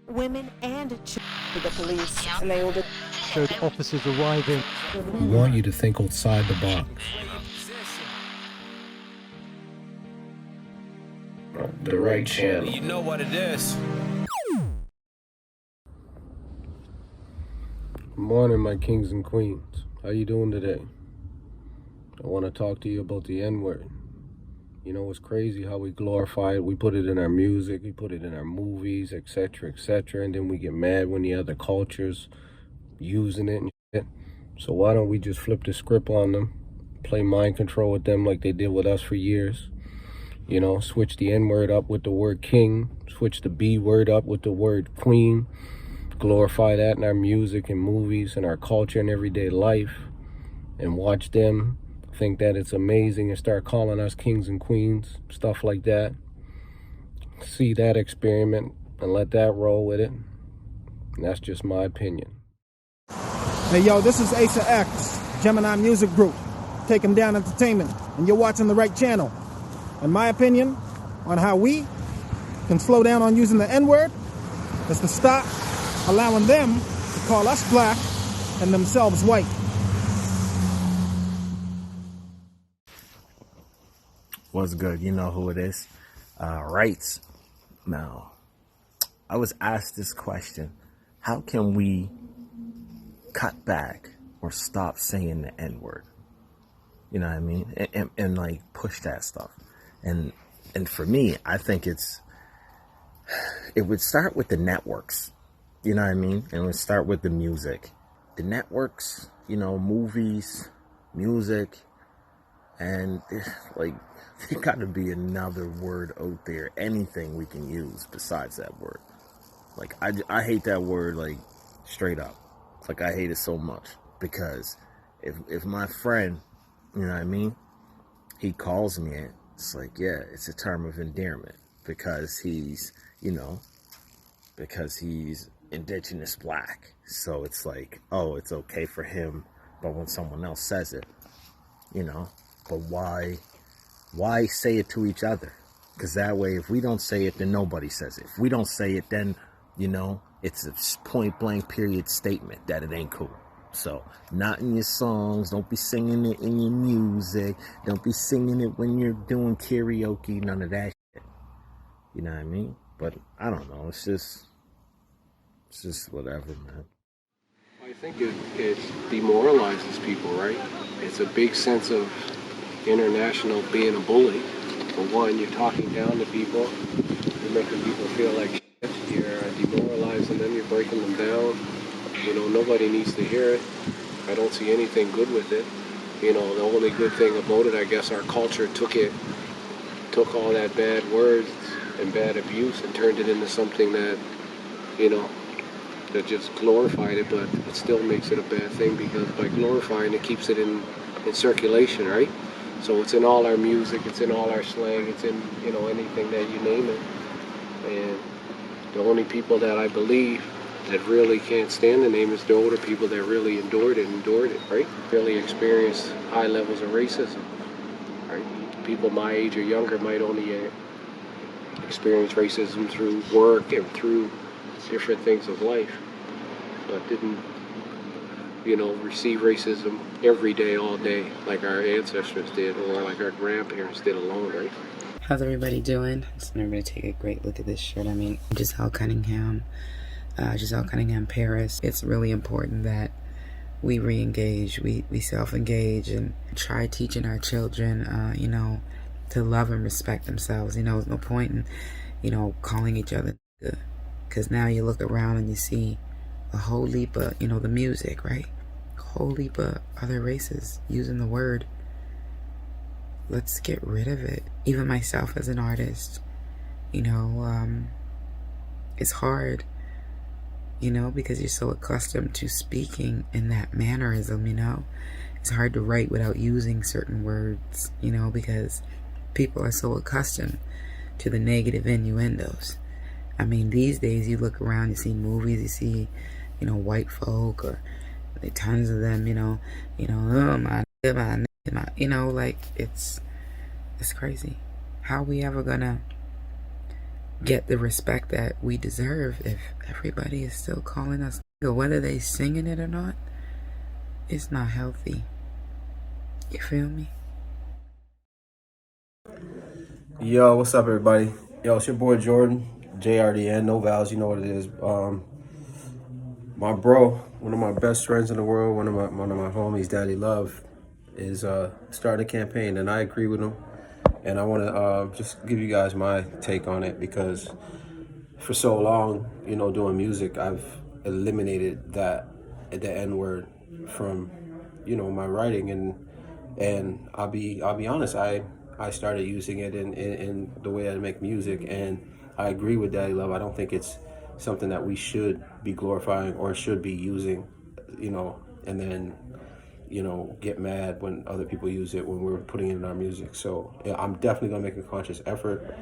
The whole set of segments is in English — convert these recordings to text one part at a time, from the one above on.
women and children to the police, and they will showed officers arriving. We want you to think outside the box. The right channel. You know what it is. Good morning, my kings and queens. How you doing today? I want to talk to you about the N-word. You know, it's crazy how we glorify it. We put it in our music, we put it in our movies, etc., etc., and then we get mad when the other cultures using it and shit. So why don't we just flip the script on them, play mind control with them like they did with us for years? You know, switch the N-word up with the word king, switch the B word up with the word queen, glorify that in our music and movies and our culture and everyday life, and watch them think that it's amazing and start calling us kings and queens, stuff like that. See that experiment and let that roll with it. And that's just my opinion. Hey yo, this is Asa X, Gemini Music Group, Take 'em Down Entertainment, and you're watching the right channel. And my opinion on how we can slow down on using the N-word is to stop allowing them to call us black and themselves white. What's good? You know who it is. Rights. Now, I was asked this question. How can we cut back or stop saying the N-word? You know what I mean? And like push that stuff. And for me, I think it would start with the networks. You know what I mean? And it would start with the music. The networks, you know, movies, music, and like there gotta be another word out there, anything we can use besides that word. Like I hate that word, like straight up. It's like I hate it so much because if my friend, you know what I mean, he calls me it, it's like, yeah, it's a term of endearment because he's, you know, because he's indigenous black. So it's like, oh, it's okay for him, but when someone else says it, you know, but why say it to each other? Because that way, if we don't say it, then nobody says it. If we don't say it, then, you know, it's a point blank period statement that it ain't cool. So, not in your songs, don't be singing it in your music, don't be singing it when you're doing karaoke, none of that shit. You know what I mean? But, I don't know, it's just whatever, man. I think it demoralizes people, right? It's a big sense of international being a bully. For one, you're talking down to people, you're making people feel like shit, you're demoralizing them, you're breaking them down. You know, nobody needs to hear it. I don't see anything good with it. You know, the only good thing about it, I guess our culture took all that bad words and bad abuse and turned it into something that, you know, that just glorified it, but it still makes it a bad thing because by glorifying it keeps it in circulation, right? So it's in all our music, it's in all our slang, it's in, you know, anything that you name it. And the only people that I believe that really can't stand the name is the older people that really endured it, right? Really experienced high levels of racism, right? People my age or younger might only experience racism through work and through different things of life, but didn't, you know, receive racism every day, all day, like our ancestors did, or like our grandparents did alone, right? How's everybody doing? I just want everybody to take a great look at this shirt. I mean, Giselle Cunningham, Paris. It's really important that we re-engage, we self-engage and try teaching our children, you know, to love and respect themselves. You know, there's no point in, you know, calling each other good. Because now you look around and you see a whole heap of, you know, the music, right? A whole heap of other races using the word. Let's get rid of it. Even myself as an artist, you know, it's hard, you know, because you're so accustomed to speaking in that mannerism, you know. It's hard to write without using certain words, you know, because people are so accustomed to the negative innuendos. I mean, these days you look around, you see movies, you see, you know, white folk, or tons of them, you know, oh my, you know, like it's crazy. How are we ever gonna get the respect that we deserve if everybody is still calling us nigga, whether they singing it or not. It's not healthy. You feel me? Yo, what's up, everybody? Yo, it's your boy Jordan, JRDN, no vowels, you know what it is. My bro, one of my best friends in the world, one of my homies, Daddy Love, is starting a campaign, and I agree with him. And I want to just give you guys my take on it, because for so long, you know, doing music, I've eliminated the N-word from, you know, my writing, and I'll be honest, I started using it in the way I make music, and I agree with Daddy Love. I don't think it's something that we should be glorifying or should be using, you know, and then, you know, get mad when other people use it when we're putting it in our music. So yeah, I'm definitely gonna make a conscious effort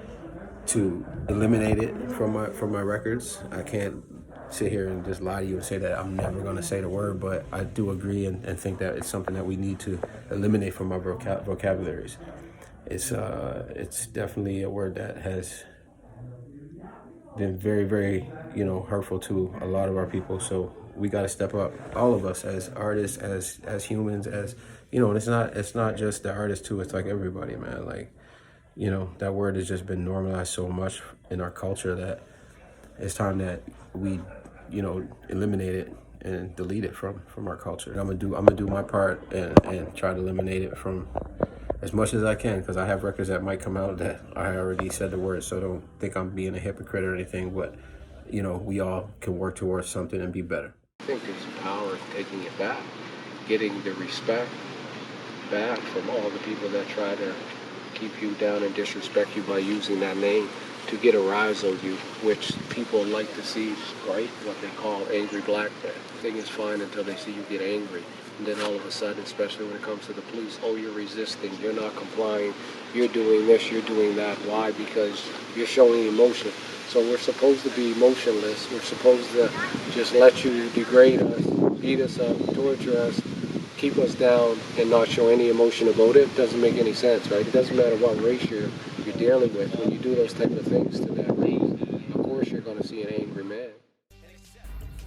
to eliminate it from my records. I can't sit here and just lie to you and say that I'm never gonna say the word, but I do agree and think that it's something that we need to eliminate from our vocabularies. It's definitely a word that has been very, very, you know, hurtful to a lot of our people. So we got to step up, all of us, as artists, as humans, as, you know. And it's not just the artists too. It's like everybody, man. Like, you know, that word has just been normalized so much in our culture that it's time that we, you know, eliminate it and delete it from our culture. I'm gonna do my part and try to eliminate it from as much as I can, because I have records that might come out that I already said the word. So don't think I'm being a hypocrite or anything, but, you know, we all can work towards something and be better. I think there's power in taking it back, getting the respect back from all the people that try to keep you down and disrespect you by using that name to get a rise on you, which people like to see, right? What they call angry black men. Thing is fine until they see you get angry. And then all of a sudden, especially when it comes to the police, oh, you're resisting, you're not complying, you're doing this, you're doing that. Why? Because you're showing emotion. So we're supposed to be emotionless. We're supposed to just let you degrade us, beat us up, torture us, keep us down, and not show any emotion about it. Doesn't make any sense, right? It doesn't matter what race you're dealing with. When you do those type of things to that race, of course you're going to see an angry man.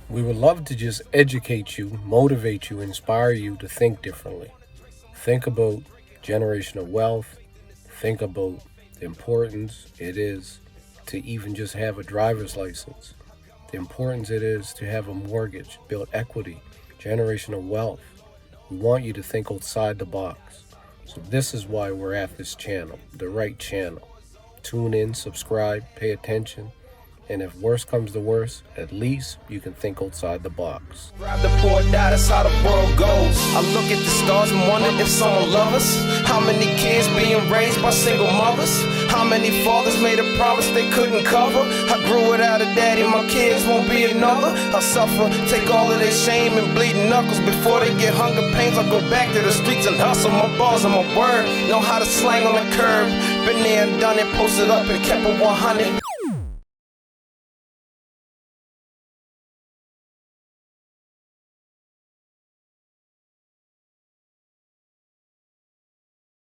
We would love to just educate you, motivate you, inspire you to think differently. Think about generational wealth. Think about the importance it is to even just have a driver's license. The importance it is to have a mortgage, build equity, generational wealth. We want you to think outside the box. So this is why we're at this channel, the right channel. Tune in, subscribe, pay attention. And if worse comes to worse, at least you can think outside the box. Grab the port, that's how the world goes. I look at the stars and wonder if someone loves us. How many kids being raised by single mothers? How many fathers made a promise they couldn't cover? I grew without a daddy, my kids won't be another. I suffer, take all of their shame and bleeding knuckles. Before they get hunger pains, I go back to the streets and hustle. My balls and my word, know how to slang on the curb. Been there and done it, posted up and kept it 100.